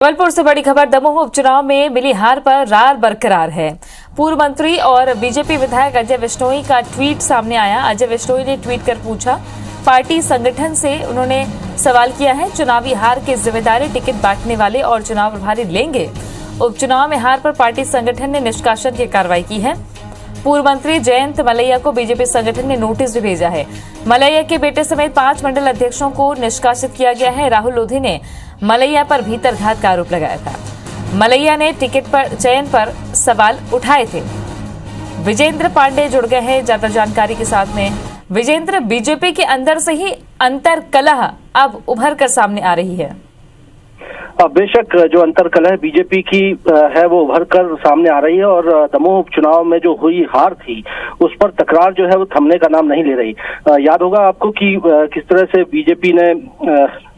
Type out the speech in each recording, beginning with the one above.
जबलपुर से बड़ी खबर। दमोह उपचुनाव में मिली हार पर रार बरकरार है। पूर्व मंत्री और बीजेपी विधायक अजय विश्नोई का ट्वीट सामने आया। अजय विश्नोई ने ट्वीट कर पूछा, पार्टी संगठन से उन्होंने सवाल किया है, चुनावी हार की जिम्मेदारी टिकट बांटने वाले और चुनाव प्रभारी लेंगे। उपचुनाव में हार पर पार्टी संगठन ने निष्कासन की कार्रवाई की है। पूर्व मंत्री जयंत मलैया को बीजेपी संगठन ने नोटिस भी भेजा है। मलैया के बेटे समेत 5 मंडल अध्यक्षों को निष्कासित किया गया है। राहुल लोधी ने मलैया पर भीतरघात का आरोप लगाया था। मलैया ने टिकट पर चयन पर सवाल उठाए थे। विजेंद्र पांडे जुड़ गए हैं ज्यादा जानकारी के साथ में। विजेंद्र, बीजेपी के अंदर से ही अंतर कलह अब उभर कर सामने आ रही है। बेशक जो अंतरकलह बीजेपी की है वो उभर कर सामने आ रही है और दमोह उपचुनाव में जो हुई हार थी उस पर तकरार जो है वो थमने का नाम नहीं ले रही। याद होगा आपको कि किस तरह से बीजेपी ने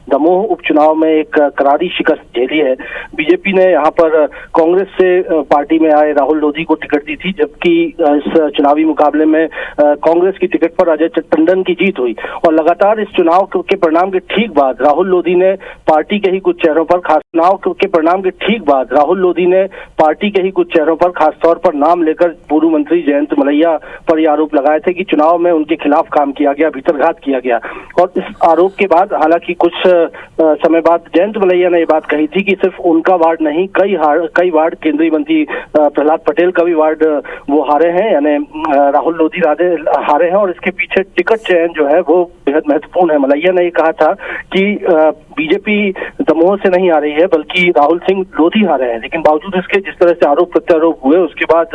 दमोह उपचुनाव में एक करारी शिकस्त झेली है। बीजेपी ने यहाँ पर कांग्रेस से पार्टी में आए राहुल लोधी को टिकट दी थी, जबकि इस चुनावी मुकाबले में कांग्रेस की टिकट पर अजय टंडन की जीत हुई। और लगातार इस चुनाव के परिणाम के ठीक बाद राहुल लोधी ने पार्टी के ही कुछ चेहरों पर खासतौर पर नाम लेकर पूर्व मंत्री जयंत मलैया पर यह आरोप लगाए थे कि चुनाव में उनके खिलाफ काम किया गया, भीतरघात किया गया। और इस आरोप के बाद हालांकि कुछ समय बाद जयंत मलैया ने ये बात कही थी कि सिर्फ उनका वार्ड नहीं, कई वार्ड केंद्रीय मंत्री प्रहलाद पटेल का भी वार्ड वो हारे हैं, यानी राहुल लोधी हारे हैं। और इसके पीछे टिकट चयन जो है वो बेहद महत्वपूर्ण है। मलैया ने ये कहा था कि बीजेपी दमोह से नहीं आ रही है बल्कि राहुल सिंह लोधी हारे हैं, लेकिन बावजूद इसके जिस तरह से आरोप प्रत्यारोप हुए उसके बाद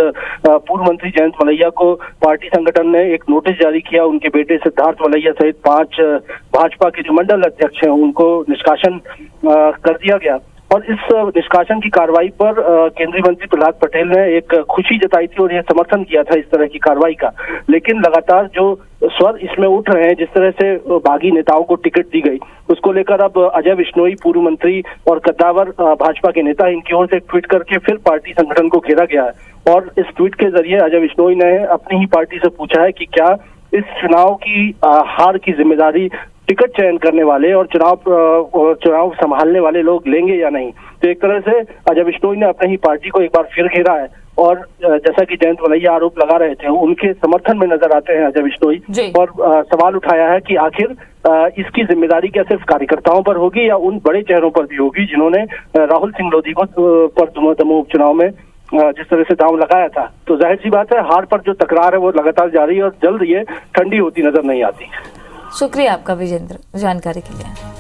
पूर्व मंत्री जयंत मलैया को पार्टी संगठन ने एक नोटिस जारी किया। उनके बेटे सिद्धार्थ मलैया सहित 5 भाजपा के जो मंडल अध्यक्ष हैं उनको निष्कासन कर दिया गया। और इस निष्कासन की कार्रवाई पर केंद्रीय मंत्री प्रहलाद पटेल ने एक खुशी जताई थी और यह समर्थन किया था इस तरह की कार्रवाई का। लेकिन लगातार जो स्वर इसमें उठ रहे हैं, जिस तरह से बागी नेताओं को टिकट दी गई, उसको लेकर अब अजय विश्नोई पूर्व मंत्री और कद्दावर भाजपा के नेता, इनकी ओर से ट्वीट करके फिर पार्टी संगठन को घेरा गया है। और इस ट्वीट के जरिए अजय विश्नोई ने अपनी ही पार्टी से पूछा है कि क्या इस चुनाव की हार की जिम्मेदारी टिकट चयन करने वाले और चुनाव संभालने वाले लोग लेंगे या नहीं। तो एक तरह से अजय विश्नोई ने अपनी ही पार्टी को एक बार फिर घेरा है। और जैसा कि जयंत मलैया आरोप लगा रहे थे, उनके समर्थन में नजर आते हैं अजय विश्नोई। और सवाल उठाया है कि आखिर इसकी जिम्मेदारी क्या सिर्फ कार्यकर्ताओं पर होगी या उन बड़े चेहरों पर भी होगी जिन्होंने राहुल सिंह लोधी को पर दमोह उपचुनाव में जिस तरह से दांव लगाया था। तो जाहिर सी बात है, हार पर जो तकरार है वो लगातार जारी है और जल्द ये ठंडी होती नजर नहीं आती। शुक्रिया आपका विजेंद्र जानकारी के लिए।